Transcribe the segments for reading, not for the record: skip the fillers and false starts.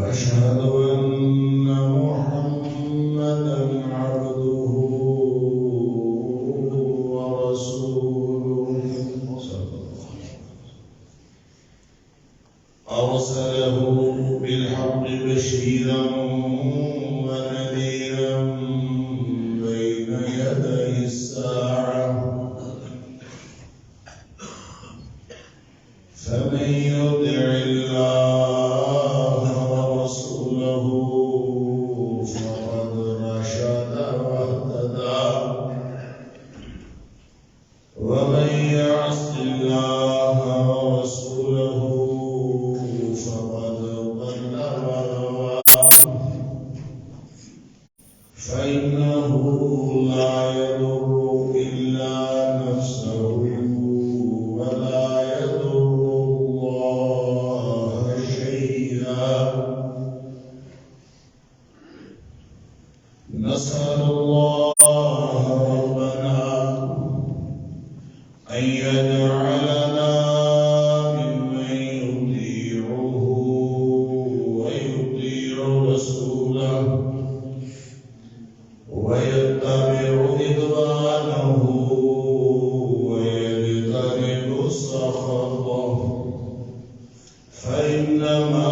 وأشهد أن محمدا عبده ورسوله أرسله بالحق بشيرا ونذيرا بين يدي الساعة فمن يطع الله ورسوله فقد رشد واهتدى ومن يعص الله ورسوله فقد ضل وغوى فإنه لا يضر إلا نفسه ولا يضر الله شيئا. نسأل الله ربنا أن يجعلنا ممن يطيعه ويطيع رسوله ويتبع رضوانه ويجتنب سخطه فإنما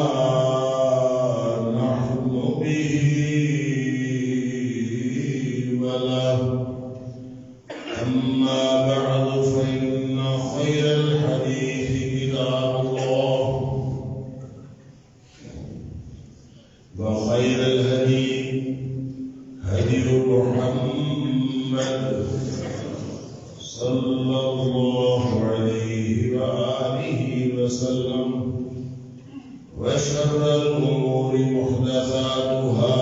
نحن به وله. أما بعد فإن خير الحديث كتاب الله وخير الهدي هدي محمد صلى الله عليه وآله وسلم وشر الأمور محدثاتها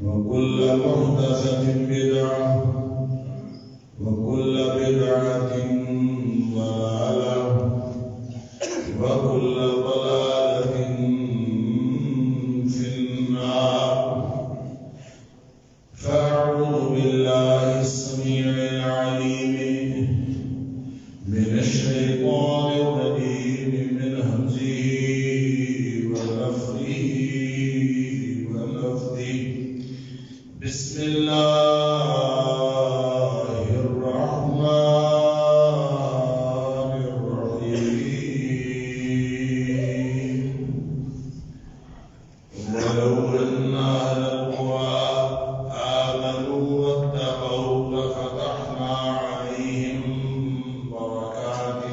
وكل محدثة بدعة وكل بدعة ضلالة وكل ضلالة في النار. فأعوذ بالله السميع العليم من الشيطان الرجيم من همزه ونفخه ونفثه. بسم الله الرحمن الرحيم. ولو أن أهل القرى آمنوا واتقوا لفتحنا عليهم بركات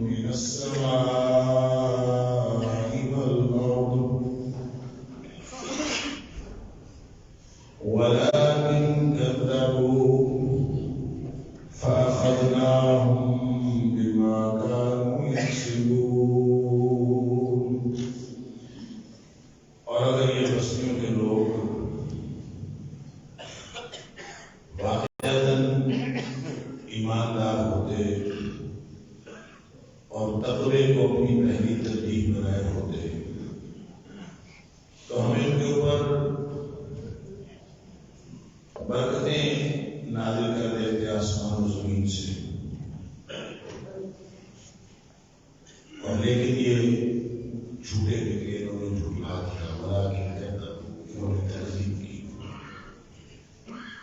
من السماء والأرض ولكن كذبوا فأخذناهم بما كانوا يكسبون. اور اگر یہ بستیوں کے لوگ واقعتاً ایماندار ہوتے اور تقوی کو اپنی پہلی ترجیح بنائے ہوتے تو ہمیں ان کے اوپر برکتیں نازل کر دیتے آسمان و زمین سے. اور لیکن یہ جھوٹے نکلے، انہوں نے جھوٹلا دیا، ولیکن انہوں نے تہذیب کی.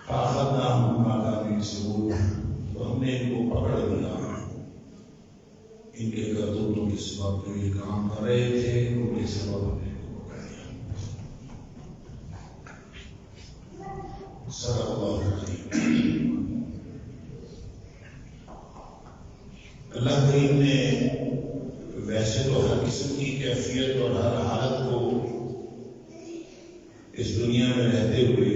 فأخذناهم بما كانوا يكسبون، تو ہم نے ان کو پکڑ لیا ان کے کرتوتوں کے سبب. جو یہ کام کر رہے تھے ان کے سبب ہم نے ان کو پکڑ لیا. صدق اللہ العظیم. اللہ کریم نے ویسے تو ہر قسم کی کیفیت اور ہر حالت کو اس دنیا میں رہتے ہوئے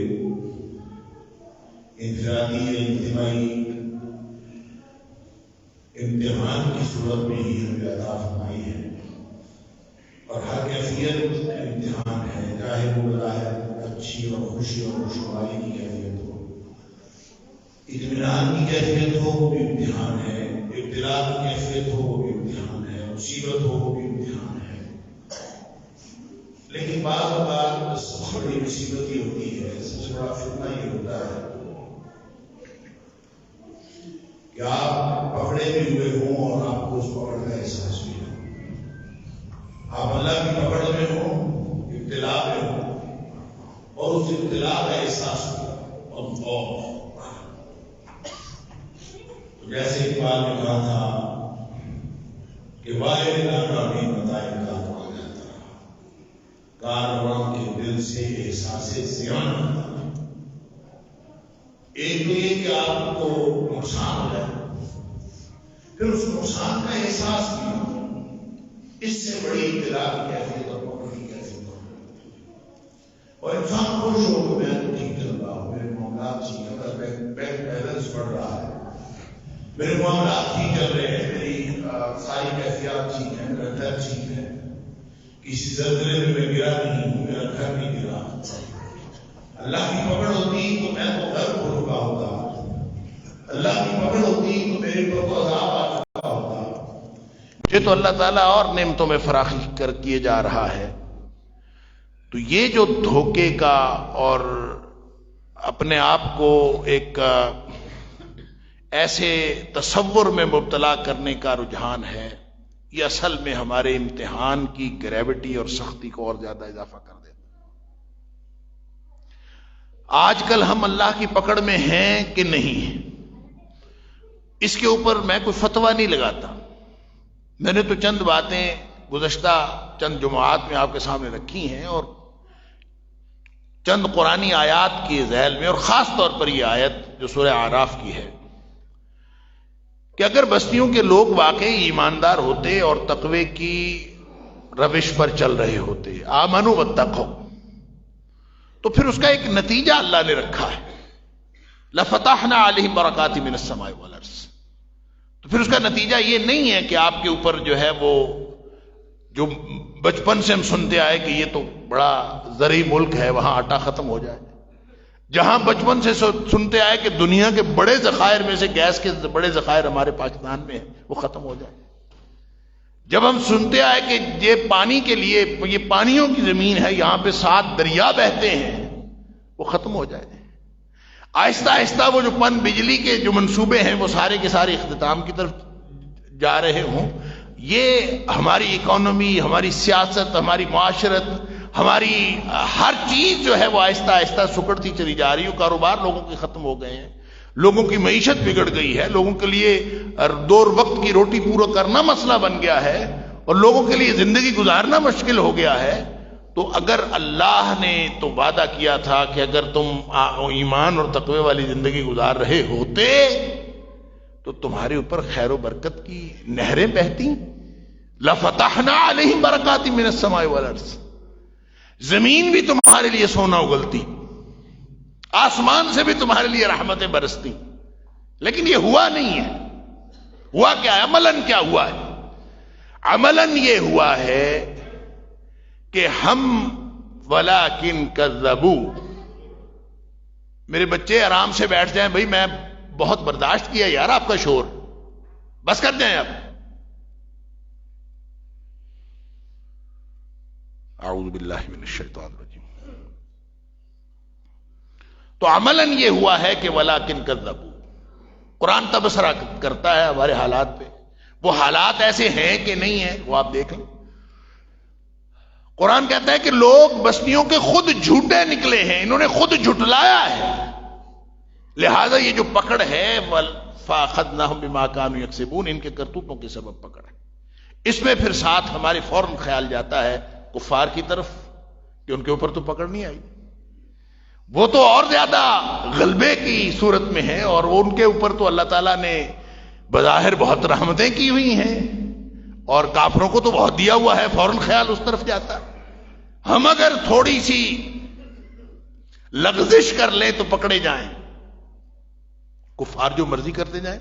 انفرادی یا اجتماعی امتحان کی صورت میں ہی ہمیں عطا فرمائی ہے. اور ہر کیفیت امتحان ہے، چاہے وہ بظاہر اچھی اور خوشی اور خوشحالی کی کیفیت ہو، اطمینان کی کیفیت ہو وہ بھی امتحان ہے، ابتلا کی کیفیت ہو وہ بھی امتحان ہے، مصیبت ہو وہ بھی امتحان ہے. لیکن بعض اوقات سب سے بڑی مصیبت یہ ہوتی ہے، سب سے بڑا فتنہ یہ ہوتا ہے کہ آپ پکڑے بھی ہوئے ہوں اور آپ کو اس پکڑ کا احساس بھی ہو. آپ اللہ کی پکڑ میں ہو اور اس ابتلا کا احساس ہوا اور جیسے اقبال نے کہا تھا کہ وائے لانا بھی بتائے کارواں جاتا رہا، کارواں کے دل سے احساس زیان آتا رہا۔ ایک تو یہ کہ آپ کو نقصان ہو جائے، پھر اس نقصان کا احساس بھی ہو، اس سے بڑی ابتلا کی کیفیت اور پکڑ کی کیفیت ہو، اور انسان خوش ہو کہ میں تو ٹھیک چل رہا ہوں، میرے معاملات ٹھیک ہے، اگر بینک بیلنس بڑھ رہا ہے، میرے معاملات ٹھیک چل رہے ہیں، میری ساری کیفیات ٹھیک ہیں، میرا گھر ٹھیک ہے، کسی زلزلے میں گرا نہیں ہوں، میرا گھر نہیں گرا۔ اللہ کی پکڑ ہوتی تو میں تو گھر کھو چکا ہوتا، اللہ کی پکڑ ہوتی تو میرے پر تو عذاب آ چکا ہوتا۔ یہ تو اللہ تعالیٰ اور نعمتوں میں فراخی کر کیے جا رہا ہے۔ تو یہ جو دھوکے کا اور اپنے آپ کو ایک ایسے تصور میں مبتلا کرنے کا رجحان ہے، یہ اصل میں ہمارے امتحان کی گریوٹی اور سختی کو اور زیادہ اضافہ کر دیتا۔ آج کل ہم اللہ کی پکڑ میں ہیں کہ نہیں ہیں، اس کے اوپر میں کوئی فتویٰ نہیں لگاتا۔ میں نے تو چند باتیں گزشتہ چند جمعات میں آپ کے سامنے رکھی ہیں، اور چند قرآنی آیات کی ذیل میں، اور خاص طور پر یہ آیت جو سورہ اعراف کی ہے، کہ اگر بستیوں کے لوگ واقعی ایماندار ہوتے اور تقوی کی روش پر چل رہے ہوتے، آمنوا واتقوا، تو پھر اس کا ایک نتیجہ اللہ نے رکھا ہے، لفتحنا علیہم برکات من السماء والارض۔ تو پھر اس کا نتیجہ یہ نہیں ہے کہ آپ کے اوپر جو ہے وہ جو بچپن سے ہم سنتے آئے کہ یہ تو بڑا زرعی ملک ہے، وہاں آٹا ختم ہو جائے، جہاں بچپن سے سنتے آئے کہ دنیا کے بڑے ذخائر میں سے گیس کے بڑے ذخائر ہمارے پاکستان میں ہیں، وہ ختم ہو جائے، جب ہم سنتے آئے کہ یہ پانی کے لیے یہ پانیوں کی زمین ہے، یہاں پہ 7 دریا بہتے ہیں، وہ ختم ہو جائے، آہستہ آہستہ وہ جو پن بجلی کے جو منصوبے ہیں وہ سارے کے سارے اختتام کی طرف جا رہے ہوں، یہ ہماری اکانومی، ہماری سیاست، ہماری معاشرت، ہماری ہر چیز جو ہے وہ آہستہ آہستہ سکڑتی چلی جا رہی ہے، کاروبار لوگوں کے ختم ہو گئے ہیں، لوگوں کی معیشت بگڑ گئی ہے، لوگوں کے لیے 2 وقت کی روٹی پورا کرنا مسئلہ بن گیا ہے، اور لوگوں کے لیے زندگی گزارنا مشکل ہو گیا ہے۔ تو اگر اللہ نے تو وعدہ کیا تھا کہ اگر تم ایمان اور تقوی والی زندگی گزار رہے ہوتے تو تمہارے اوپر خیر و برکت کی نہریں بہتی، لفتحنا علیہم برکات من السماء والارض، زمین بھی تمہارے لیے سونا اگلتی، آسمان سے بھی تمہارے لیے رحمتیں برستی، لیکن یہ ہوا نہیں ہے۔ ہوا کیا ہے؟ عملاً کیا ہوا ہے؟ عملاً یہ ہوا ہے کہ ہم وَلَٰكِن كَذَّبُوا، میرے بچے آرام سے بیٹھ جائیں، بھائی میں بہت برداشت کیا یار آپ کا شور، بس کر جائیں آپ۔ اعوذ باللہ من الشیطان الرجیم۔ تو عملاً یہ ہوا ہے کہ وَلَٰكِن كَذَّبُوا، قرآن تبصرہ کرتا ہے ہمارے حالات پہ، وہ حالات ایسے ہیں کہ نہیں ہیں وہ آپ دیکھ لیں۔ قرآن کہتا ہے کہ لوگ بستیوں کے خود جھوٹے نکلے ہیں، انہوں نے خود جھٹلایا ہے، لہذا یہ جو پکڑ ہے فَأَخَذْنَاهُمْ بِمَا كَانُوا يَكْسِبُونَ، ان کے کرتوتوں کے سبب پکڑ ہے۔ اس میں پھر ساتھ ہمارے فوراً خیال جاتا ہے کفار کی طرف کہ ان کے اوپر تو پکڑ نہیں آئی، وہ تو اور زیادہ غلبے کی صورت میں ہے، اور ان کے اوپر تو اللہ تعالیٰ نے بظاہر بہت رحمتیں کی ہوئی ہیں، اور کافروں کو تو بہت دیا ہوا ہے، فوراً خیال اس طرف جاتا۔ ہم اگر تھوڑی سی لغزش کر لیں تو پکڑے جائیں، کفار جو مرضی کرتے جائیں،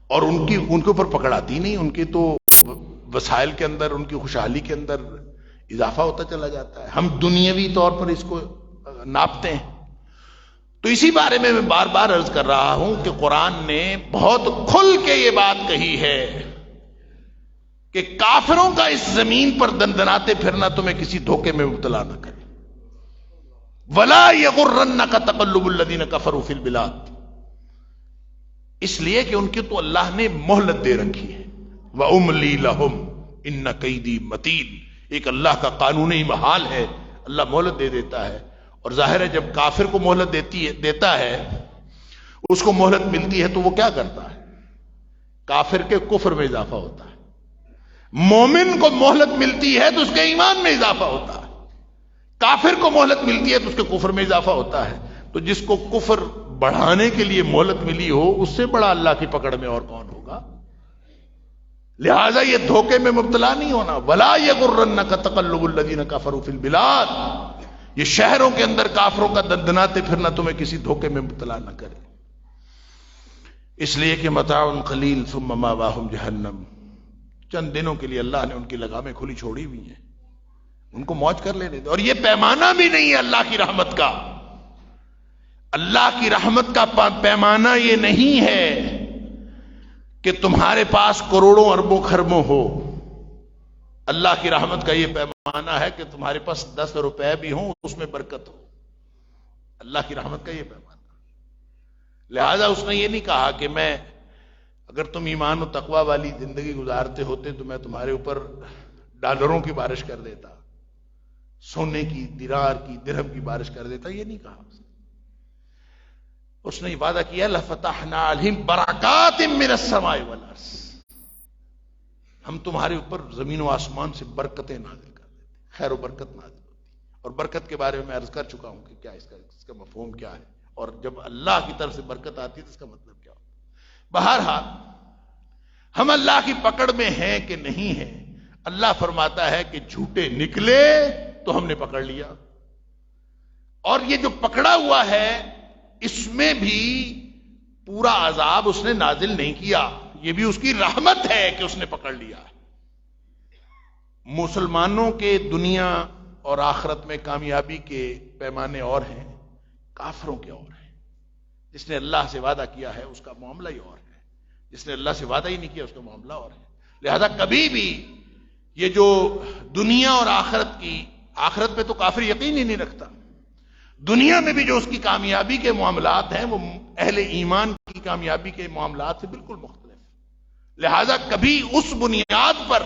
اور ان کے اوپر پکڑ آتی نہیں، ان کے تو وسائل کے اندر، ان کی خوشحالی کے اندر اضافہ ہوتا چلا جاتا ہے، ہم دنیاوی طور پر اس کو ناپتے ہیں۔ تو اسی بارے میں بار بار عرض کر رہا ہوں کہ قرآن نے بہت کھل کے یہ بات کہی ہے کہ کافروں کا اس زمین پر دندناتے پھرنا تمہیں کسی دھوکے میں مبتلا نہ کرے۔ وَلَا يَغُرَّنَّكَ تَقَلُّبُ الَّذِينَ كَفَرُوا فِي الْبِلَادِ، اس لیے کہ ان کی تو اللہ نے مہلت دے رکھی ہے، وَأُمْلِي لَهُمْ إِنَّ كَيْدِي مَتِينٌ، ایک اللہ کا قانونی محال ہے، اللہ مہلت دے دیتا ہے، اور ظاہر ہے جب کافر کو مہلت دیتا ہے، اس کو مہلت ملتی ہے تو وہ کیا کرتا ہے؟ کافر کے کفر میں اضافہ ہوتا ہے. مومن کو مہلت ملتی ہے تو اس کے ایمان میں اضافہ ہوتا ہے. کافر کو مہلت ملتی ہے تو اس کے کفر میں اضافہ ہوتا ہے. تو جس کو کفر بڑھانے کے لیے مہلت ملی ہو، اس سے بڑا اللہ کی پکڑ میں اور کون ہوگا؟ لہذا یہ دھوکے میں مبتلا نہیں ہونا. وَلَا يَغُرَّنَّكَ تَقَلُّبُ الَّذِينَ كَفَرُوا فِي الْبِلَادِ. یہ شہروں کے اندر کافروں کا دندناتے پھرنا تمہیں کسی دھوکے میں مبتلا نہ کرے. اس لیے کہ متاع قلیل ثم ماواہم جہنم. چند دنوں کے لیے اللہ نے ان کی لگامیں کھلی چھوڑی ہوئی ہیں، ان کو موج کر لینے دے. اور یہ پیمانہ بھی نہیں ہے اللہ کی رحمت کا. اللہ کی رحمت کا پیمانہ یہ نہیں ہے کہ تمہارے پاس کروڑوں اربوں خربوں ہو. اللہ کی رحمت کا یہ پیمانہ ہے کہ تمہارے پاس 10 روپے بھی ہوں، اس میں برکت ہو. اللہ کی رحمت کا یہ پیمانہ. لہذا اس نے یہ نہیں کہا کہ میں اگر تم ایمان و تقوی والی زندگی گزارتے ہوتے تو میں تمہارے اوپر ڈالروں کی بارش کر دیتا، سونے کی، دینار کی، درہم کی بارش کر دیتا. یہ نہیں کہا. اس نے وعدہ کیا لَفَتَحْنَا عَلَيْهِمْ بَرَكَاتٍ مِّنَ السَّمَاءِ وَالْأَرْضِ. ہم تمہارے اوپر زمین و آسمان سے برکتیں نازل کر دیتے، خیر و برکت نازل ہوتی. اور برکت کے بارے میں عرض کر چکا ہوں کہ کیا اس کا مفہوم کیا ہے، اور جب اللہ کی طرف سے برکت آتی ہے تو اس کا مطلب کیا ہوتا ہے. بہرحال ہم اللہ کی پکڑ میں ہیں کہ نہیں ہیں. اللہ فرماتا ہے کہ جھوٹے نکلے تو ہم نے پکڑ لیا. اور یہ جو پکڑا ہوا ہے اس میں بھی پورا عذاب اس نے نازل نہیں کیا، یہ بھی اس کی رحمت ہے کہ اس نے پکڑ لیا. مسلمانوں کے دنیا اور آخرت میں کامیابی کے پیمانے اور ہیں، کافروں کے اور ہیں. جس نے اللہ سے وعدہ کیا ہے اس کا معاملہ ہی اور ہے، جس نے اللہ سے وعدہ ہی نہیں کیا اس کا معاملہ اور ہے. لہذا کبھی بھی یہ جو دنیا اور آخرت پہ تو کافر یقین ہی نہیں رکھتا. دنیا میں بھی جو اس کی کامیابی کے معاملات ہیں وہ اہل ایمان کی کامیابی کے معاملات سے بالکل مختلف. لہذا کبھی اس بنیاد پر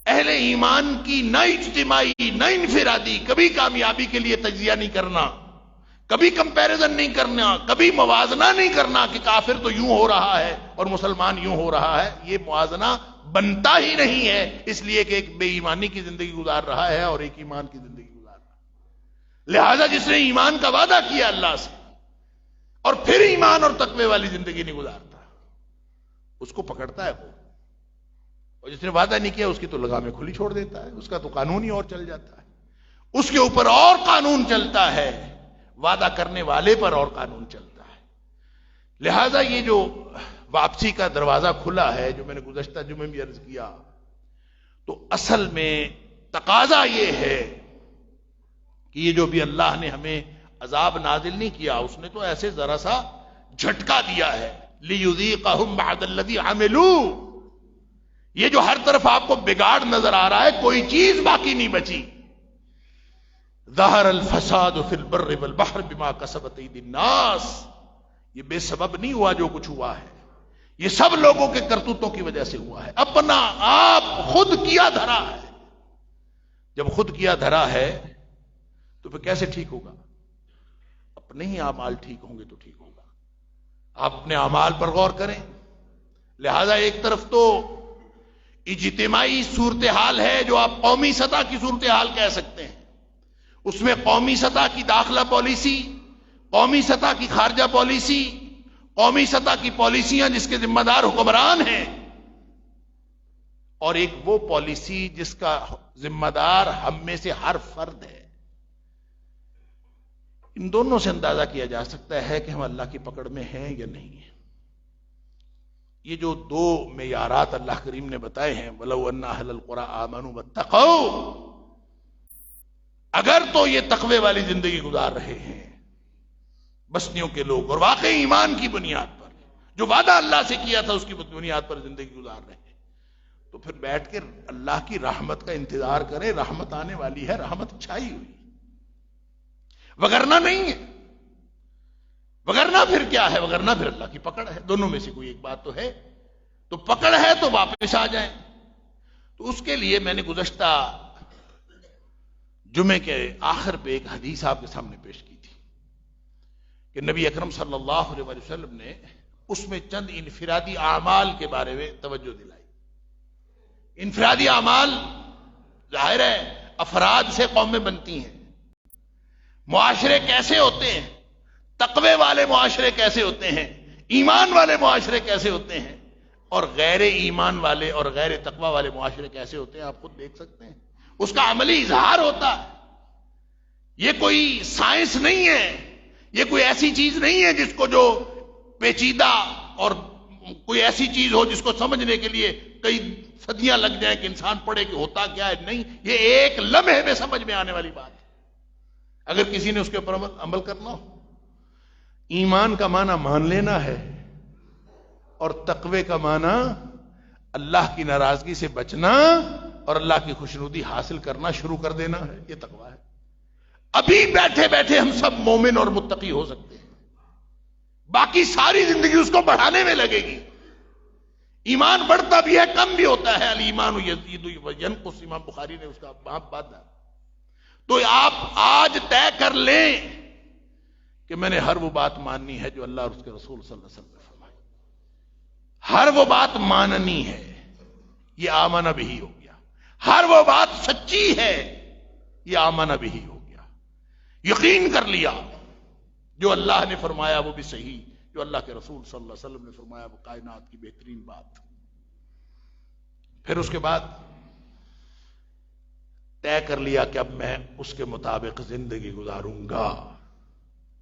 اہل ایمان کی نہ اجتماعی نہ انفرادی کبھی کامیابی کے لیے تجزیہ نہیں کرنا، کبھی کمپیریزن نہیں کرنا، کبھی موازنہ نہیں کرنا کہ کافر تو یوں ہو رہا ہے اور مسلمان یوں ہو رہا ہے. یہ موازنہ بنتا ہی نہیں ہے، اس لیے کہ ایک بے ایمانی کی زندگی گزار رہا ہے اور ایک ایمان کی زندگی گزار رہا ہے. لہذا جس نے ایمان کا وعدہ کیا اللہ سے اور پھر ایمان اور تقوی والی زندگی نہیں گزارتا، اس کو پکڑتا ہے وہ. اور جس نے وعدہ نہیں کیا اس کی تو لگامیں کھلی چھوڑ دیتا ہے، اس کا تو قانون ہی اور چل جاتا ہے. اس کے اوپر اور قانون چلتا ہے، وعدہ کرنے والے پر اور قانون چلتا ہے. لہذا یہ جو واپسی کا دروازہ کھلا ہے، جو میں نے گزشتہ جمعے میں عرض کیا، تو اصل میں تقاضا یہ ہے کہ یہ جو بھی اللہ نے ہمیں عذاب نازل نہیں کیا، اس نے تو ایسے ذرا سا جھٹکا دیا ہے. لِيُذِيقَهُمْ بَعْدَ الَّذِي عَمِلُوا. یہ جو ہر طرف آپ کو بگاڑ نظر آ رہا ہے، کوئی چیز باقی نہیں بچی. ظَهَرَ الْفَسَادُ فِي الْبَرِّ وَالْبَحْرِ بِمَا كَسَبَتْ أَيْدِي النَّاسِ. یہ بے سبب نہیں ہوا جو کچھ ہوا ہے، یہ سب لوگوں کے کرتوتوں کی وجہ سے ہوا ہے. اپنا آپ خود کیا دھرا ہے. جب خود کیا دھرا ہے تو پھر کیسے ٹھیک ہوگا؟ اپنے ہی اعمال ٹھیک ہوں گے تو ٹھیک ہوگا. آپ اپنے اعمال پر غور کریں. لہذا ایک طرف تو اجتماعی صورتحال ہے جو آپ قومی سطح کی صورتحال کہہ سکتے ہیں، اس میں قومی سطح کی داخلہ پالیسی، قومی سطح کی خارجہ پالیسی، قومی سطح کی پالیسیاں جس کے ذمہ دار حکمران ہیں، اور ایک وہ پالیسی جس کا ذمہ دار ہم میں سے ہر فرد ہے. ان دونوں سے اندازہ کیا جا سکتا ہے کہ ہم اللہ کی پکڑ میں ہیں یا نہیں ہیں. یہ جو دو معیارات اللہ کریم نے بتائے ہیں، وَلَوْ أَنَّ أَهْلَ الْقُرَىٰ آمَنُوا وَاتَّقَوْا، اگر تو یہ تقوی والی زندگی گزار رہے ہیں بستیوں کے لوگ اور واقعی ایمان کی بنیاد پر جو وعدہ اللہ سے کیا تھا اس کی بنیاد پر زندگی گزار رہے ہیں، تو پھر بیٹھ کے اللہ کی رحمت کا انتظار کریں. رحمت آنے والی ہے، رحمت چھائی ہوئی، وگرنہ نہیں ہے. وگرنہ پھر کیا ہے؟ وگرنہ پھر اللہ کی پکڑ ہے. دونوں میں سے کوئی ایک بات تو ہے. تو پکڑ ہے تو واپس آ جائیں. تو اس کے لیے میں نے گزشتہ جمعے کے آخر پہ ایک حدیث آپ کے سامنے پیش کی تھی کہ نبی اکرم صلی اللہ علیہ وسلم نے اس میں چند انفرادی اعمال کے بارے میں توجہ دلائی. انفرادی اعمال ظاہر ہے افراد سے قومیں بنتی ہیں. معاشرے کیسے ہوتے ہیں, تقوی والے معاشرے کیسے ہوتے ہیں, ایمان والے معاشرے کیسے ہوتے ہیں, اور غیر ایمان والے اور غیر تقوی والے معاشرے کیسے ہوتے ہیں, آپ خود دیکھ سکتے ہیں. اس کا عملی اظہار ہوتا ہے. یہ کوئی سائنس نہیں ہے, یہ کوئی ایسی چیز نہیں ہے جس کو جو پیچیدہ اور کوئی ایسی چیز ہو جس کو سمجھنے کے لیے کئی صدیاں لگ جائیں کہ انسان پڑھے کہ ہوتا کیا ہے. نہیں, یہ ایک لمحے میں سمجھ میں آنے والی بات ہے اگر کسی نے اس کے اوپر عمل کرنا ہو. ایمان کا معنی مان لینا ہے اور تقوی کا معنی اللہ کی ناراضگی سے بچنا اور اللہ کی خوشنودی حاصل کرنا شروع کر دینا ہے. یہ تقوی ہے. ابھی بیٹھے بیٹھے ہم سب مومن اور متقی ہو سکتے ہیں, باقی ساری زندگی اس کو بڑھانے میں لگے گی. ایمان بڑھتا بھی ہے کم بھی ہوتا ہے. الایمان یزید و ینقص, امام بخاری نے اس کا باب باندھا. تو آپ آج طے کر لیں کہ میں نے ہر وہ بات ماننی ہے جو اللہ اور اس کے رسول صلی اللہ علیہ وسلم نے فرمائی. ہر وہ بات ماننی ہے, یہ آمنہ بھی ہو گیا. ہر وہ بات سچی ہے, یہ آمنہ بھی ہو گیا. یقین کر لیا جو اللہ نے فرمایا وہ بھی صحیح, جو اللہ کے رسول صلی اللہ علیہ وسلم نے فرمایا وہ کائنات کی بہترین بات. پھر اس کے بعد طے کر لیا کہ اب میں اس کے مطابق زندگی گزاروں گا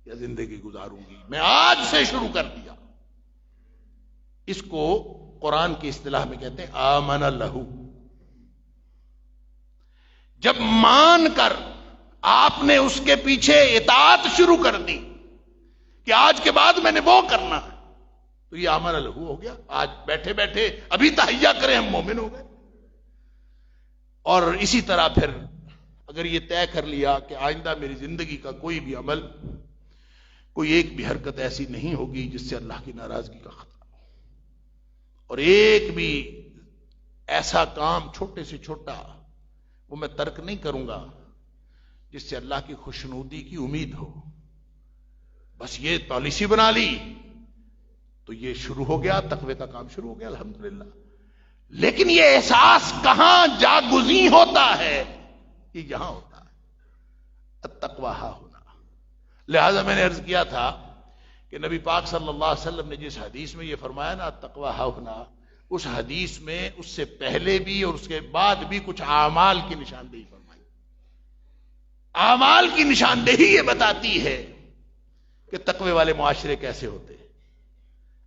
یا زندگی گزاروں گی. میں آج سے شروع کر دیا. اس کو قرآن کی اصطلاح میں کہتے ہیں آمن لہو. جب مان کر آپ نے اس کے پیچھے اطاعت شروع کر دی کہ آج کے بعد میں نے وہ کرنا ہے, تو یہ آمن لہو ہو گیا. آج بیٹھے بیٹھے ابھی تہیہ کریں ہم مومن ہو گئے. اور اسی طرح پھر اگر یہ طے کر لیا کہ آئندہ میری زندگی کا کوئی بھی عمل, کوئی ایک بھی حرکت ایسی نہیں ہوگی جس سے اللہ کی ناراضگی کا خطرہ ہو, اور ایک بھی ایسا کام چھوٹے سے چھوٹا وہ میں ترک نہیں کروں گا جس سے اللہ کی خوشنودی کی امید ہو. بس یہ پالیسی بنا لی تو یہ شروع ہو گیا, تقوی کا کام شروع ہو گیا الحمدللہ. لیکن یہ احساس کہاں جاگزیں ہوتا ہے, یہ یہاں ہوتا ہے التقوی ہا ہونا. لہذا میں نے عرض کیا تھا کہ نبی پاک صلی اللہ علیہ وسلم نے جس حدیث میں یہ فرمایا نا التقوی ہا ہونا, اس حدیث میں اس سے پہلے بھی اور اس کے بعد بھی کچھ اعمال کی نشاندہی فرمائی. اعمال کی نشاندہی یہ بتاتی ہے کہ تقوی والے معاشرے کیسے ہوتے ہیں.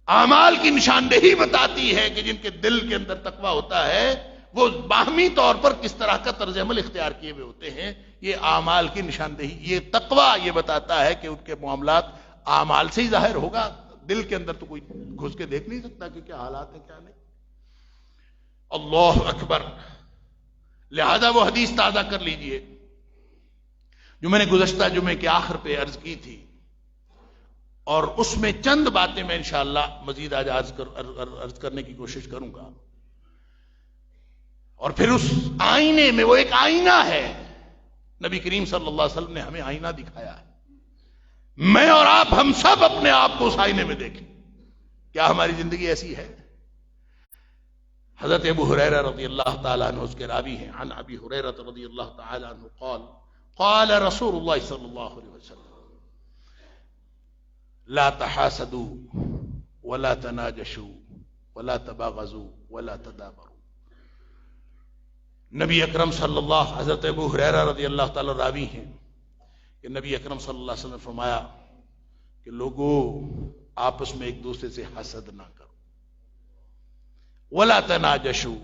اعمال کی نشاندہی بتاتی ہے کہ جن کے دل کے اندر تقوی ہوتا ہے وہ باہمی طور پر کس طرح کا طرز عمل اختیار کیے ہوئے ہوتے ہیں. یہ اعمال کی نشاندہی, یہ تقوی یہ بتاتا ہے کہ ان کے معاملات اعمال سے ہی ظاہر ہوگا. دل کے اندر تو کوئی گھس کے دیکھ نہیں سکتا کہ کیا حالات ہیں کیا نہیں. اللہ اکبر. لہذا وہ حدیث تازہ کر لیجئے جو میں نے گزشتہ جمعے کے آخر پہ عرض کی تھی, اور اس میں چند باتیں میں انشاءاللہ مزید آج عرض کرنے کی کوشش کروں گا. اور پھر اس آئینے میں, وہ ایک آئینہ ہے, نبی کریم صلی اللہ علیہ وسلم نے ہمیں آئینہ دکھایا ہے. میں اور آپ ہم سب اپنے آپ کو اس آئینے میں دیکھیں. کیا ہماری زندگی ایسی ہے؟ حضرت ابو ہریرہ رضی اللہ تعالیٰ عنہ اس کے راوی ہیں. عن ابی ہریرہ رضی اللہ تعالیٰ عنہ قال قال رسول اللہ صلی اللہ علیہ وسلم لا تحاسدوا ولا تناجشوا ولا تباغضوا ولا تدابروا. نبی اکرم صلی اللہ, حضرت ابو ہریرہ رضی اللہ تعالی راوی ہیں کہ نبی اکرم صلی اللہ علیہ وسلم نے فرمایا کہ لوگوں آپس میں ایک دوسرے سے حسد نہ کرو, ولا تناجشوا,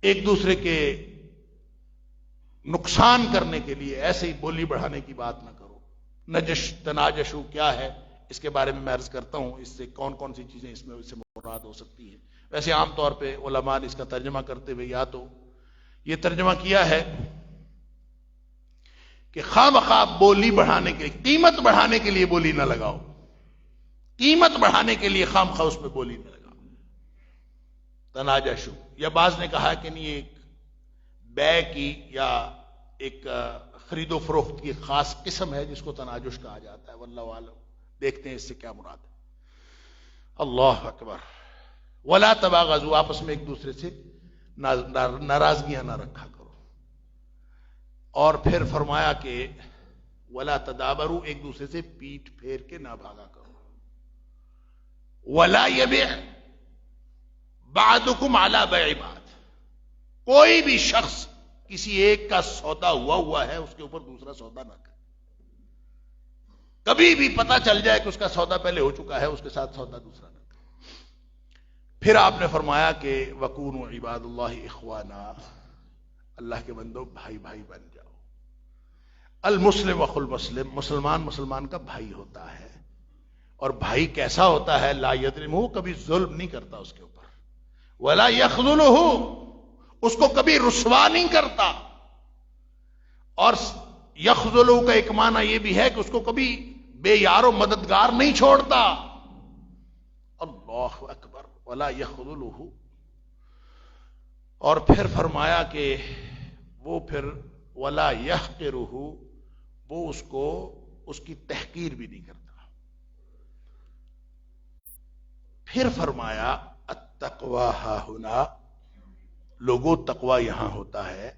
ایک دوسرے کے نقصان کرنے کے لیے ایسے ہی بولی بڑھانے کی بات نہ کرو. نجش تناجشو کیا ہے اس کے بارے میں عرض کرتا ہوں, اس سے کون کون سی چیزیں اس میں اس سے مراد ہو سکتی ہیں. ویسے عام طور پہ علماء نے اس کا ترجمہ کرتے ہوئے یا تو یہ ترجمہ کیا ہے کہ خواہ بخواہ بولی بڑھانے کے لیے, قیمت بڑھانے کے لیے بولی نہ لگاؤ, قیمت بڑھانے کے لیے خام خواہ اس پہ بولی نہ لگاؤ. تناجشو, یا بعض نے کہا کہ نہیں ایک بے کی یا ایک خرید و فروخت کی خاص قسم ہے جس کو تناجش کہا جاتا ہے، واللہ عالم، دیکھتے ہیں اس سے کیا مراد ہے۔ اللہ اکبر۔ ولا تباغضوا، آپس میں ایک دوسرے سے ناراضگیاں نہ رکھا کرو۔ اور پھر فرمایا کہ ولا تدابروا، ایک دوسرے سے پیٹ پھیر کے نہ بھاگا کرو۔ ولا یبع بعضکم علی بیع بعض، کوئی بھی شخص کسی ایک کا سودا ہوا ہے اس کے اوپر دوسرا سودا نہ کرے۔ کبھی بھی پتہ چل جائے کہ اس کا سودا پہلے ہو چکا ہے، اس کے ساتھ سودا دوسرا نہ کرے۔ پھر آپ نے فرمایا کہ وَكُونُوا عِبَادَ اللَّهِ إِخْوَانًا، اللہ کے بندو بھائی بھائی بن جاؤ۔ المسلم اخو المسلم، مسلمان مسلمان کا بھائی ہوتا ہے، اور بھائی کیسا ہوتا ہے؟ لا یظلمہ، کبھی ظلم نہیں کرتا اس کے اوپر، ولا یخذلہ، اس کو کبھی رسوا نہیں کرتا، اور یخذلہ کا ایک معنی یہ بھی ہے کہ اس کو کبھی بے یار و مددگار نہیں چھوڑتا۔ اللہ اکبر۔ ولا یخذلہ، اور پھر فرمایا کہ وہ پھر ولا یحقرہ، وہ اس کو اس کی تحقیر بھی نہیں کرتا۔ پھر فرمایا التقوی ہاہنا، لوگوں تقوی یہاں ہوتا ہے۔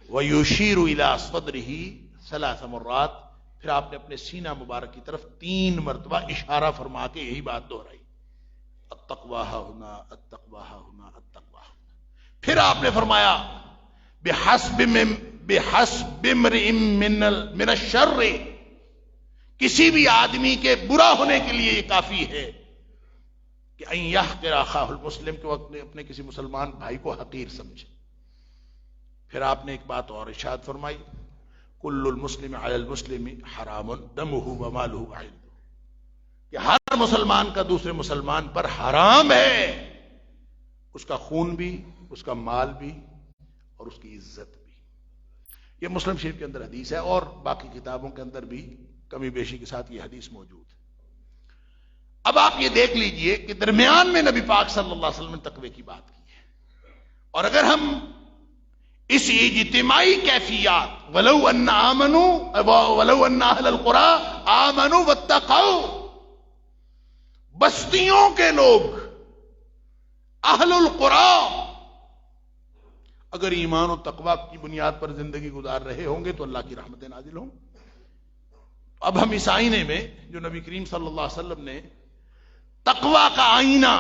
وَيُشِيرُ إِلَىٰ صَدْرِهِ 3 مرات، پھر آپ نے اپنے سینہ مبارک کی طرف 3 مرتبہ اشارہ فرما کے یہی بات دہرائی، التقوی ہاہنا، التقوی ہاہنا، التقوی ہاہنا۔ پھر آپ نے فرمایا بحسب امرئ من الشر، کسی بھی آدمی کے برا ہونے کے لیے یہ کافی ہے کہ ان یحقر اخاہ المسلم، کہ وہ اپنے کسی مسلمان بھائی کو حقیر سمجھے۔ پھر آپ نے ایک بات اور ارشاد فرمائی، کل المسلم علی المسلم حرام دمہ ومالہ وعرضہ، کہ ہر مسلمان کا دوسرے مسلمان پر حرام ہے، اس کا خون بھی، اس کا مال بھی، اور اس کی عزت بھی۔ یہ مسلم شریف کے اندر حدیث ہے، اور باقی کتابوں کے اندر بھی کمی بیشی کے ساتھ یہ حدیث موجود ہے۔ اب آپ یہ دیکھ لیجئے کہ درمیان میں نبی پاک صلی اللہ علیہ وسلم نے تقوی کی بات کی ہے، اور اگر ہم اس اجتماعی کیفیات ولو ان اہل القرى آمنوا واتقوا، بستیوں کے لوگ اہل القرى اگر ایمان و تقوی کی بنیاد پر زندگی گزار رہے ہوں گے تو اللہ کی رحمتیں نازل ہوں۔ اب ہم اس آئینے میں جو نبی کریم صلی اللہ علیہ وسلم نے تقوی کا آئینہ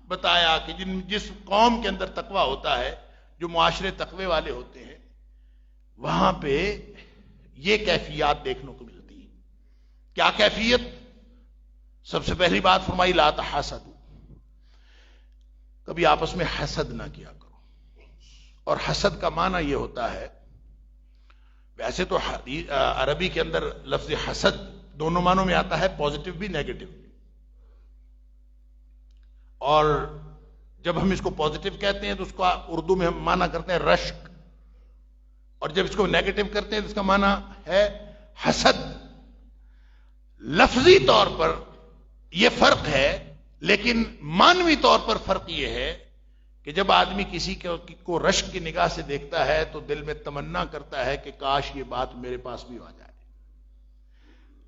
بتایا کہ جس قوم کے اندر تقوی ہوتا ہے، جو معاشرے تقوی والے ہوتے ہیں، وہاں پہ یہ کیفیات دیکھنے کو ملتی ہیں۔ کیا کیفیت؟ سب سے پہلی بات فرمائی لا تحاسدوا، کبھی آپس میں حسد نہ کیا کرو۔ اور حسد کا معنی یہ ہوتا ہے، ویسے تو عربی کے اندر لفظ حسد دونوں معنوں میں آتا ہے، پازیٹو بھی نیگیٹو بھی، اور جب ہم اس کو پازیٹو کہتے ہیں تو اس کو اردو میں ہم معنی کرتے ہیں رشک، اور جب اس کو نیگیٹو کرتے ہیں تو اس کا معنی ہے حسد۔ لفظی طور پر یہ فرق ہے، لیکن معنوی طور پر فرق یہ ہے کہ جب آدمی کسی کو رشک کی نگاہ سے دیکھتا ہے تو دل میں تمنا کرتا ہے کہ کاش یہ بات میرے پاس بھی آ جائے۔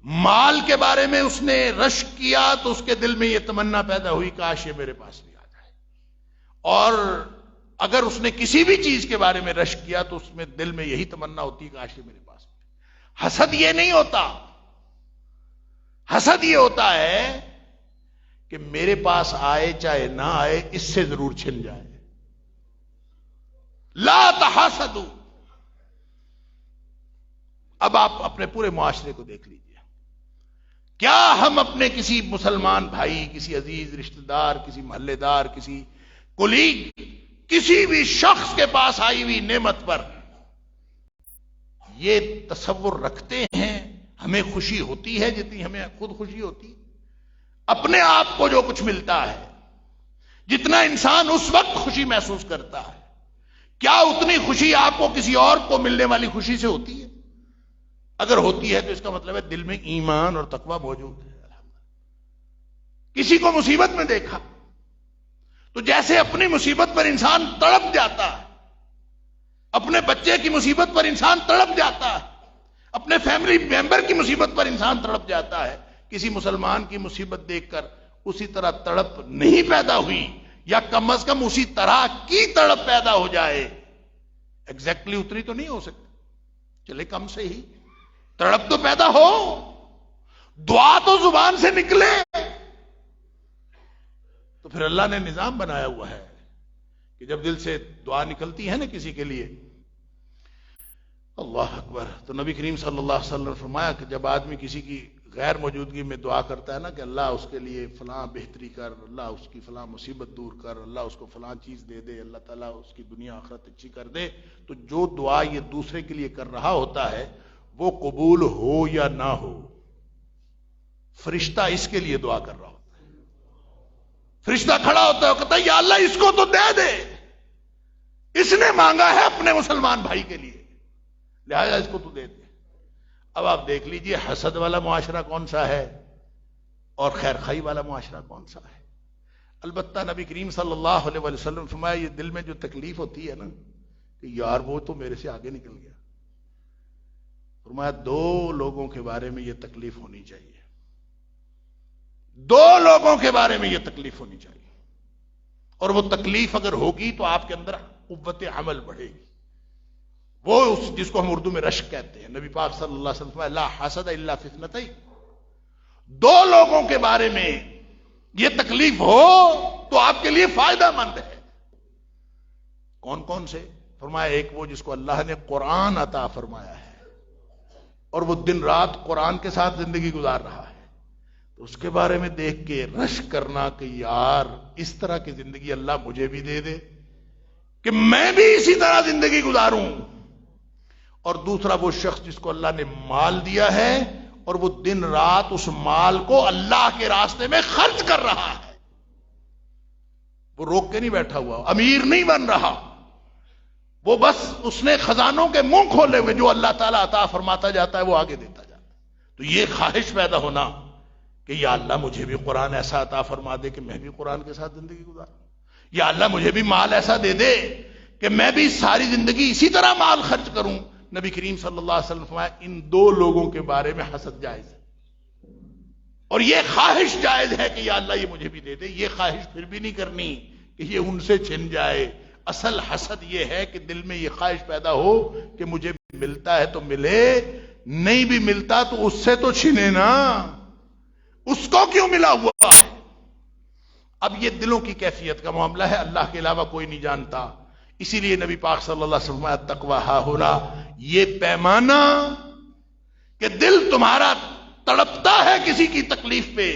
مال کے بارے میں اس نے رشک کیا تو اس کے دل میں یہ تمنا پیدا ہوئی کاش یہ میرے پاس بھی آ جائے، اور اگر اس نے کسی بھی چیز کے بارے میں رشک کیا تو اس میں دل میں یہی تمنا ہوتی کاش یہ میرے پاس بھی۔ حسد یہ نہیں ہوتا، حسد یہ ہوتا ہے کہ میرے پاس آئے چاہے نہ آئے اس سے ضرور چھن جائے۔ لا تحاسدوا۔ اب آپ اپنے پورے معاشرے کو دیکھ لیجئے، کیا ہم اپنے کسی مسلمان بھائی، کسی عزیز رشتہ دار، کسی محلے دار، کسی کولیگ، کسی بھی شخص کے پاس آئی ہوئی نعمت پر یہ تصور رکھتے ہیں ہمیں خوشی ہوتی ہے جتنی ہمیں خود خوشی ہوتی؟ اپنے آپ کو جو کچھ ملتا ہے، جتنا انسان اس وقت خوشی محسوس کرتا ہے، کیا اتنی خوشی آپ کو کسی اور کو ملنے والی خوشی سے ہوتی ہے؟ اگر ہوتی ہے تو اس کا مطلب ہے دل میں ایمان اور تقوی موجود ہے۔ کسی کو مصیبت میں دیکھا تو جیسے اپنی مصیبت پر انسان تڑپ جاتا ہے، اپنے بچے کی مصیبت پر انسان تڑپ جاتا ہے، اپنے فیملی ممبر کی مصیبت پر انسان تڑپ جاتا ہے. کسی مسلمان کی مصیبت دیکھ کر اسی طرح تڑپ نہیں پیدا ہوئی، یا کم از کم اسی طرح کی تڑپ پیدا ہو جائے. ایگزیکٹلی اتنی تو نہیں ہو سکتی، چلے کم سے ہی تڑپ تو پیدا ہو، دعا تو زبان سے نکلے. تو پھر اللہ نے نظام بنایا ہوا ہے کہ جب دل سے دعا نکلتی ہے نا کسی کے لیے، اللہ اکبر، تو نبی کریم صلی اللہ علیہ وسلم نے فرمایا کہ جب آدمی کسی کی غیر موجودگی میں دعا کرتا ہے نا کہ اللہ اس کے لیے فلاں بہتری کر، اللہ اس کی فلاں مصیبت دور کر، اللہ اس کو فلاں چیز دے دے، اللہ تعالیٰ اس کی دنیا آخرت اچھی کر دے، تو جو دعا یہ دوسرے کے لیے کر رہا ہوتا ہے وہ قبول ہو یا نہ ہو، فرشتہ اس کے لیے دعا کر رہا ہوتا ہے. فرشتہ کھڑا ہوتا ہے، کہتا ہے یا اللہ اس کو تو دے دے، اس نے مانگا ہے اپنے مسلمان بھائی کے لیے، لہذا اس کو تو دے دے. اب آپ دیکھ لیجئے حسد والا معاشرہ کون سا ہے اور خیر خائی والا معاشرہ کون سا ہے. البتہ نبی کریم صلی اللہ علیہ وسلم نے فرمایا یہ دل میں جو تکلیف ہوتی ہے نا کہ یار وہ تو میرے سے آگے نکل گیا، فرمایا دو لوگوں کے بارے میں یہ تکلیف ہونی چاہیے، دو لوگوں کے بارے میں یہ تکلیف ہونی چاہیے، اور وہ تکلیف اگر ہوگی تو آپ کے اندر قوت عمل بڑھے گی. وہ جس کو ہم اردو میں رشک کہتے ہیں. نبی پاک صلی اللہ علیہ وسلم لا حسد الا فی اثنتین، دو لوگوں کے بارے میں یہ تکلیف ہو تو آپ کے لیے فائدہ مند ہے. کون کون سے؟ فرمایا ایک وہ جس کو اللہ نے قرآن عطا فرمایا ہے اور وہ دن رات قرآن کے ساتھ زندگی گزار رہا ہے، تو اس کے بارے میں دیکھ کے رشک کرنا کہ یار اس طرح کی زندگی اللہ مجھے بھی دے دے کہ میں بھی اسی طرح زندگی گزاروں. اور دوسرا وہ شخص جس کو اللہ نے مال دیا ہے اور وہ دن رات اس مال کو اللہ کے راستے میں خرچ کر رہا ہے، وہ روک کے نہیں بیٹھا ہوا، امیر نہیں بن رہا، وہ بس اس نے خزانوں کے منہ کھولے ہوئے، جو اللہ تعالیٰ عطا فرماتا جاتا ہے وہ آگے دیتا جاتا ہے. تو یہ خواہش پیدا ہونا کہ یا اللہ مجھے بھی قرآن ایسا عطا فرما دے کہ میں بھی قرآن کے ساتھ زندگی گزاروں، یا اللہ مجھے بھی مال ایسا دے دے کہ میں بھی ساری زندگی اسی طرح مال خرچ کروں. نبی کریم صلی اللہ علیہ وسلم فرمایا ان دو لوگوں کے بارے میں حسد جائز ہے، اور یہ خواہش جائز ہے کہ یا اللہ یہ مجھے بھی دے دے. یہ خواہش پھر بھی نہیں کرنی کہ یہ ان سے چھن جائے. اصل حسد یہ ہے کہ دل میں یہ خواہش پیدا ہو کہ مجھے ملتا ہے تو ملے، نہیں بھی ملتا تو اس سے تو چھنے نا، اس کو کیوں ملا ہوا ہے. اب یہ دلوں کی کیفیت کا معاملہ ہے، اللہ کے علاوہ کوئی نہیں جانتا. اسی لیے نبی پاک صلی اللہ علیہ وسلم التقویٰ ہا ہونا، یہ پیمانہ کہ دل تمہارا تڑپتا ہے کسی کی تکلیف پہ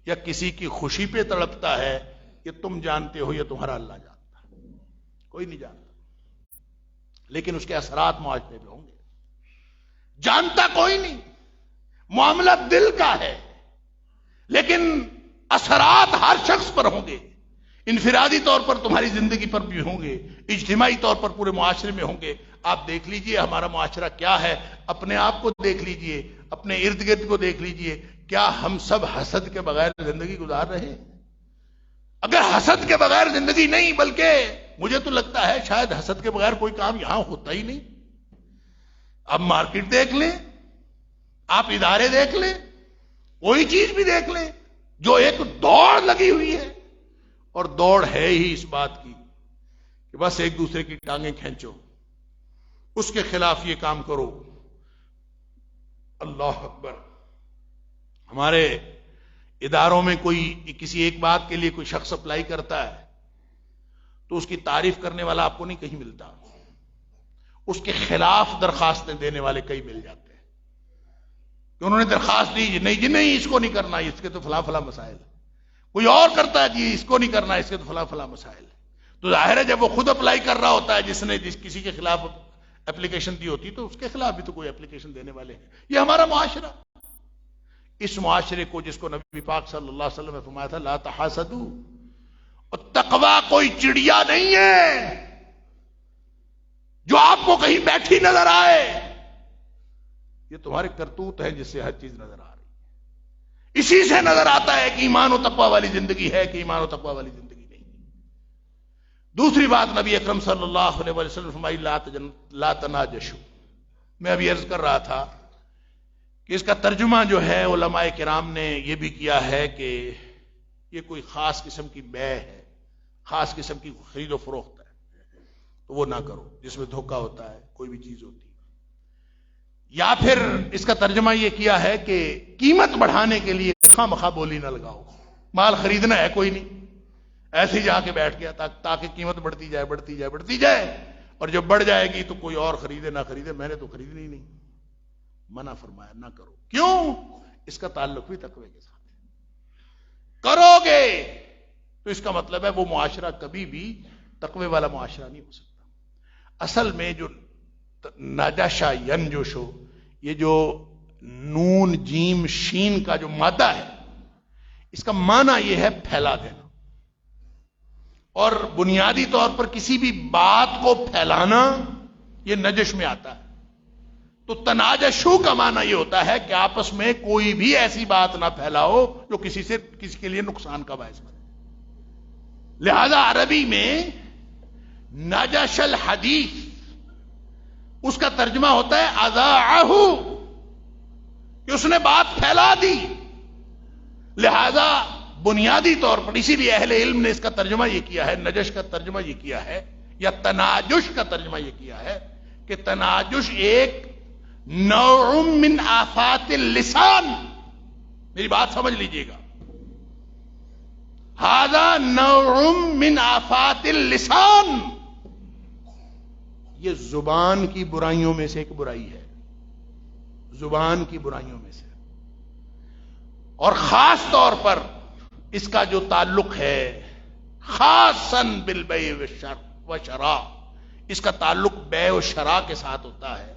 یا کسی کی خوشی پہ تڑپتا ہے، یہ تم جانتے ہو، یہ تمہارا اللہ جانتا ہے، کوئی نہیں جانتا. لیکن اس کے اثرات معاشرے پہ ہوں گے، جانتا کوئی نہیں. معاملہ دل کا ہے لیکن اثرات ہر شخص پر ہوں گے. انفرادی طور پر تمہاری زندگی پر بھی ہوں گے، اجتماعی طور پر پورے معاشرے میں ہوں گے. آپ دیکھ لیجئے ہمارا معاشرہ کیا ہے، اپنے آپ کو دیکھ لیجئے، اپنے ارد گرد کو دیکھ لیجئے، کیا ہم سب حسد کے بغیر زندگی گزار رہے ہیں؟ اگر حسد کے بغیر زندگی نہیں، بلکہ مجھے تو لگتا ہے شاید حسد کے بغیر کوئی کام یہاں ہوتا ہی نہیں. اب مارکیٹ دیکھ لیں، آپ ادارے دیکھ لیں، کوئی چیز بھی دیکھ لیں، جو ایک دوڑ لگی ہوئی ہے، اور دوڑ ہے ہی اس بات کی کہ بس ایک دوسرے کی ٹانگیں کھینچو، اس کے خلاف یہ کام کرو. اللہ اکبر. ہمارے اداروں میں کوئی کسی ایک بات کے لیے کوئی شخص اپلائی کرتا ہے تو اس کی تعریف کرنے والا آپ کو نہیں کہیں ملتا، اس کے خلاف درخواستیں دینے والے کئی مل جاتے ہیں کہ انہوں نے درخواست دی، نہیں جی نہیں اس کو نہیں کرنا، اس کے تو فلاں فلاں مسائل ہے. کوئی اور کرتا ہے جی اس کو نہیں کرنا، اس کے تو فلاں فلاں مسائل ہے. تو ظاہر ہے جب وہ خود اپلائی کر رہا ہوتا ہے، جس نے کسی کے خلاف اپلیکیشن دی ہوتی تو اس کے خلاف بھی تو کوئی اپلیکیشن دینے والے ہیں. یہ ہمارا معاشرہ، اس معاشرے کو جس کو نبی پاک صلی اللہ علیہ وسلم نے فرمایا تھا لا تحاسدوا، اور تقویٰ کوئی چڑیا نہیں ہے جو آپ کو کہیں بیٹھی نظر آئے، یہ تمہارے کرتوت ہیں جس سے ہر چیز نظر آ رہی ہے. اسی سے نظر آتا ہے کہ ایمان و تقویٰ والی زندگی ہے کہ ایمان و تقویٰ والی زندگی نہیں. دوسری بات نبی اکرم صلی اللہ علیہ وسلم فرمائی لا تناجشوا. میں ابھی عرض کر رہا تھا کہ اس کا ترجمہ جو ہے علماء کرام نے یہ بھی کیا ہے کہ یہ کوئی خاص قسم کی بے ہے، خاص قسم کی خرید و فروخت ہے، تو وہ نہ کرو جس میں دھوکہ ہوتا ہے، کوئی بھی چیز ہوتی ہے. یا پھر اس کا ترجمہ یہ کیا ہے کہ قیمت بڑھانے کے لیے خواہ مخواہ بولی نہ لگاؤ. مال خریدنا ہے کوئی نہیں، ایسے ہی جا کے بیٹھ گیا تاکہ قیمت بڑھتی جائے بڑھتی جائے بڑھتی جائے، اور جب بڑھ جائے گی تو کوئی اور خریدے نہ خریدے، میں نے تو خریدنی ہی نہیں. منع فرمایا نہ کرو. کیوں؟ اس کا تعلق بھی تقوی کے ساتھ ہے. کرو گے تو اس کا مطلب ہے وہ معاشرہ کبھی بھی تقوی والا معاشرہ نہیں ہو سکتا. اصل میں جو نجاشا ینجوشو، یہ جو نون جیم شین کا جو مادہ ہے، اس کا معنی یہ ہے پھیلا دینا، اور بنیادی طور پر کسی بھی بات کو پھیلانا یہ نجش میں آتا ہے. تو تناجشو کا معنی یہ ہوتا ہے کہ آپس میں کوئی بھی ایسی بات نہ پھیلاؤ جو کسی کے لیے نقصان کا باعث بنے. لہذا عربی میں نجش الحدیث، اس کا ترجمہ ہوتا ہے اذاعہ، کہ اس نے بات پھیلا دی. لہذا بنیادی طور پر اسی لیے اہل علم نے اس کا ترجمہ یہ کیا ہے، نجش کا ترجمہ یہ کیا ہے، یا تناجش کا ترجمہ یہ کیا ہے کہ تناجش ایک نوع من آفات اللسان. میری بات سمجھ لیجئے گا، ھذا نوع من آفات اللسان، یہ زبان کی برائیوں میں سے ایک برائی ہے، زبان کی برائیوں میں سے. اور خاص طور پر اس کا جو تعلق ہے خاصاً بالبیع والشراء، اس کا تعلق بیع و شراء کے ساتھ ہوتا ہے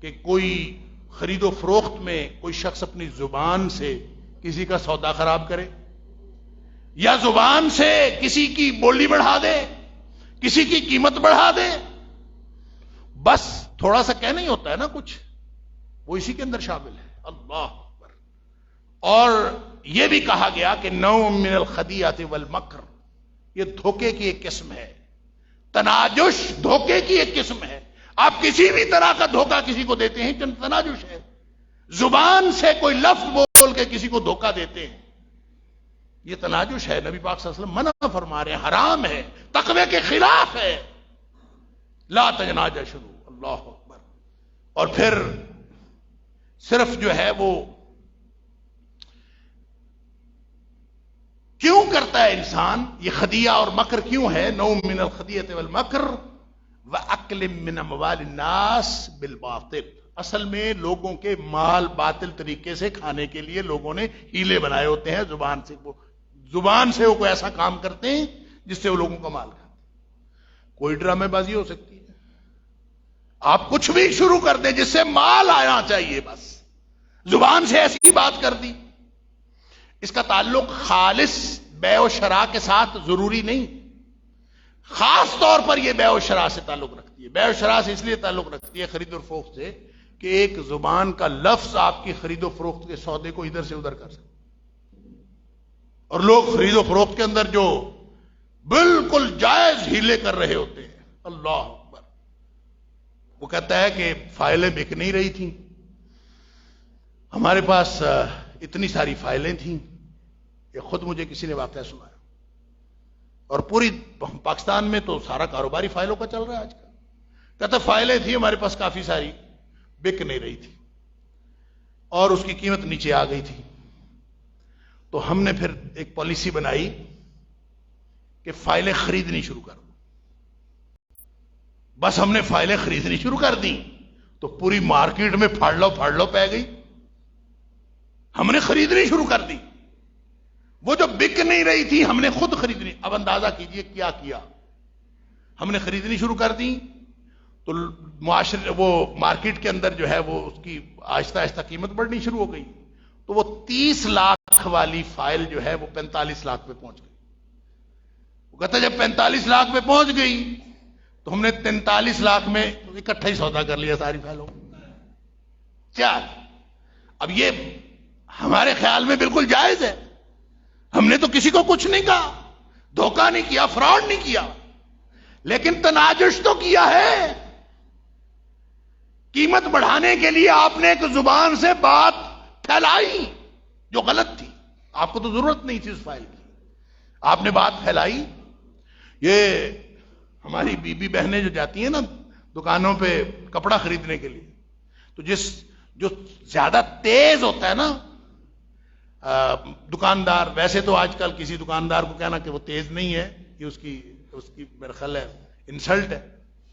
کہ کوئی خرید و فروخت میں کوئی شخص اپنی زبان سے کسی کا سودا خراب کرے، یا زبان سے کسی کی بولی بڑھا دے، کسی کی قیمت بڑھا دے. بس تھوڑا سا کہنا ہی ہوتا ہے نا کچھ، وہ اسی کے اندر شامل ہے. اللہ اکبر. اور یہ بھی کہا گیا کہ نوع من الخدیعۃ والمکر، یہ دھوکے کی ایک قسم ہے. تناجش دھوکے کی ایک قسم ہے. آپ کسی بھی طرح کا دھوکہ کسی کو دیتے ہیں تناجش ہے. زبان سے کوئی لفظ بول کے کسی کو دھوکہ دیتے ہیں، یہ تناجش ہے. نبی پاک صلی اللہ علیہ وسلم منع فرما رہے ہیں، حرام ہے، تقوی کے خلاف ہے. لا تناجشوا. اللہ اکبر. اور پھر صرف جو ہے وہ کیوں کرتا ہے انسان یہ خدیعہ اور مکر کیوں ہے؟ نوع من الخدیعۃ والمکر واکل من اموال الناس بالباطل. اصل میں لوگوں کے مال باطل طریقے سے کھانے کے لیے لوگوں نے ہیلے بنائے ہوتے ہیں. زبان سے وہ کوئی ایسا کام کرتے ہیں جس سے وہ لوگوں کا مال کھاتے ہیں. کوئی ڈرامے بازی ہو سکتی ہے، آپ کچھ بھی شروع کر دیں جس سے مال آنا چاہیے، بس زبان سے ایسی بات کر دی. اس کا تعلق خالص بیع و شراء کے ساتھ ضروری نہیں، خاص طور پر یہ بیع و شراء سے تعلق رکھتی ہے. بیع و شراء سے اس لیے تعلق رکھتی ہے خرید و فروخت سے کہ ایک زبان کا لفظ آپ کی خرید و فروخت کے سودے کو ادھر سے ادھر کر سکتے. اور لوگ خرید و فروخت کے اندر جو بالکل جائز ہیلے کر رہے ہوتے ہیں، اللہ اکبر. وہ کہتا ہے کہ فائلیں بک نہیں رہی تھیں، ہمارے پاس اتنی ساری فائلیں تھیں. یہ خود مجھے کسی نے واقعہ سنایا. اور پوری پاکستان میں تو سارا کاروباری فائلوں کا چل رہا ہے آج کل. کہتا فائلیں تھیں ہمارے پاس کافی ساری، بک نہیں رہی تھی اور اس کی قیمت نیچے آ گئی تھی. تو ہم نے پھر ایک پالیسی بنائی کہ فائلیں خریدنی شروع کر دو. بس ہم نے فائلیں خریدنی شروع کر دی تو پوری مارکیٹ میں پھاڑ لو پہ گئی. ہم نے خریدنی شروع کر دی. وہ جو بک نہیں رہی تھی ہم نے خود خریدنی. اب اندازہ کیجئے کیا کیا. ہم نے خریدنی شروع کر دی تو وہ مارکیٹ کے اندر جو ہے وہ اس کی آہستہ آہستہ قیمت بڑھنی شروع ہو گئی. تو وہ 30 لاکھ والی فائل جو ہے وہ 45 لاکھ پہ پہنچ گئی. وہ کہتا جب 45 لاکھ پہ پہنچ گئی تو ہم نے 43 لاکھ میں اکٹھا ہی سودا کر لیا ساری فائلوں. کیا اب یہ ہمارے خیال میں بالکل جائز ہے. ہم نے تو کسی کو کچھ نہیں کہا، دھوکہ نہیں کیا، فراڈ نہیں کیا. لیکن تناجش تو کیا ہے. قیمت بڑھانے کے لیے آپ نے ایک زبان سے بات پھیلائی جو غلط تھی. آپ کو تو ضرورت نہیں تھی اس فائل کی, آپ نے بات پھیلائی. یہ ہماری بیوی بہنیں جو جاتی ہیں نا دکانوں پہ کپڑا خریدنے کے لیے, تو جو زیادہ تیز ہوتا ہے نا دکاندار, ویسے تو آج کل کسی دکاندار کو کہنا کہ وہ تیز نہیں ہے کہ اس کی میرا خیال ہے انسلٹ ہے,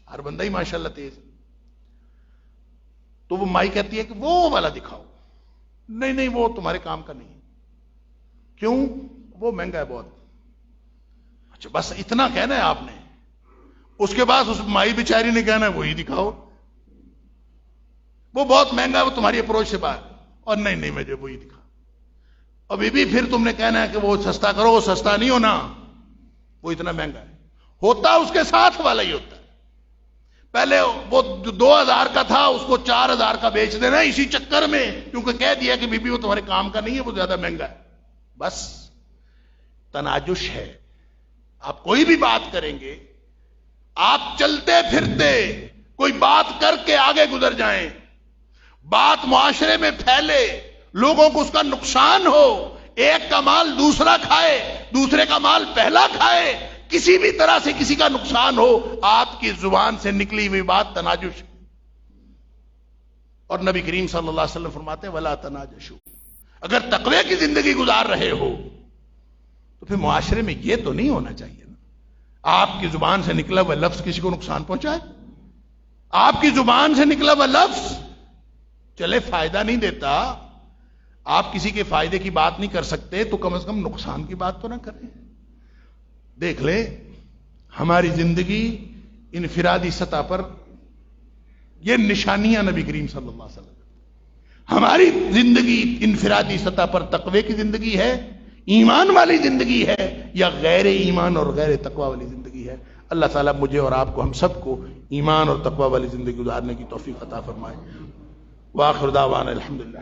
ہر بندہ ہی ماشاءاللہ تیز. تو وہ مائی کہتی ہے کہ وہ والا دکھاؤ. نہیں وہ تمہارے کام کا نہیں. کیوں؟ وہ مہنگا ہے بہت. اچھا بس اتنا کہنا ہے آپ نے, اس کے بعد اس مائی بیچاری نے کہنا ہے وہی دکھاؤ, وہ بہت مہنگا ہے, وہ تمہاری اپروچ سے باہر. اور نہیں مجھے وہی دکھا. اور بھی پھر تم نے کہنا ہے کہ وہ سستا کرو, وہ سستا نہیں ہونا, وہ اتنا مہنگا ہے. ہوتا اس کے ساتھ والا ہی ہوتا ہے. پہلے وہ 2000 کا تھا اس کو 4000 کا بیچ دینا اسی چکر میں, کیونکہ کہہ دیا کہ بیوی وہ تمہارے کام کا نہیں ہے, وہ زیادہ مہنگا ہے. بس تناجش ہے. آپ کوئی بھی بات کریں گے, آپ چلتے پھرتے کوئی بات کر کے آگے گزر جائیں, بات معاشرے میں پھیلے, لوگوں کو اس کا نقصان ہو, ایک کا مال دوسرا کھائے, دوسرے کا مال پہلا کھائے, کسی بھی طرح سے کسی کا نقصان ہو, آپ کی زبان سے نکلی ہوئی بات تناجش. اور نبی کریم صلی اللہ علیہ وسلم فرماتے ہیں ولا تناجشوا. اگر تقوی کی زندگی گزار رہے ہو تو پھر معاشرے میں یہ تو نہیں ہونا چاہیے نا آپ کی زبان سے نکلا ہوا لفظ کسی کو نقصان پہنچائے. آپ کی زبان سے نکلا ہوا لفظ چلے فائدہ نہیں دیتا, آپ کسی کے فائدے کی بات نہیں کر سکتے, تو کم از کم نقصان کی بات تو نہ کریں. دیکھ لیں ہماری زندگی انفرادی سطح پر یہ نشانیاں نبی کریم صلی اللہ علیہ وسلم. ہماری زندگی انفرادی سطح پر تقوی کی زندگی ہے, ایمان والی زندگی ہے, یا غیر ایمان اور غیر تقوی والی زندگی ہے. اللہ تعالیٰ مجھے اور آپ کو, ہم سب کو ایمان اور تقوی والی زندگی گزارنے کی توفیق عطا فرمائے. وآخر دعوانا الحمدللہ.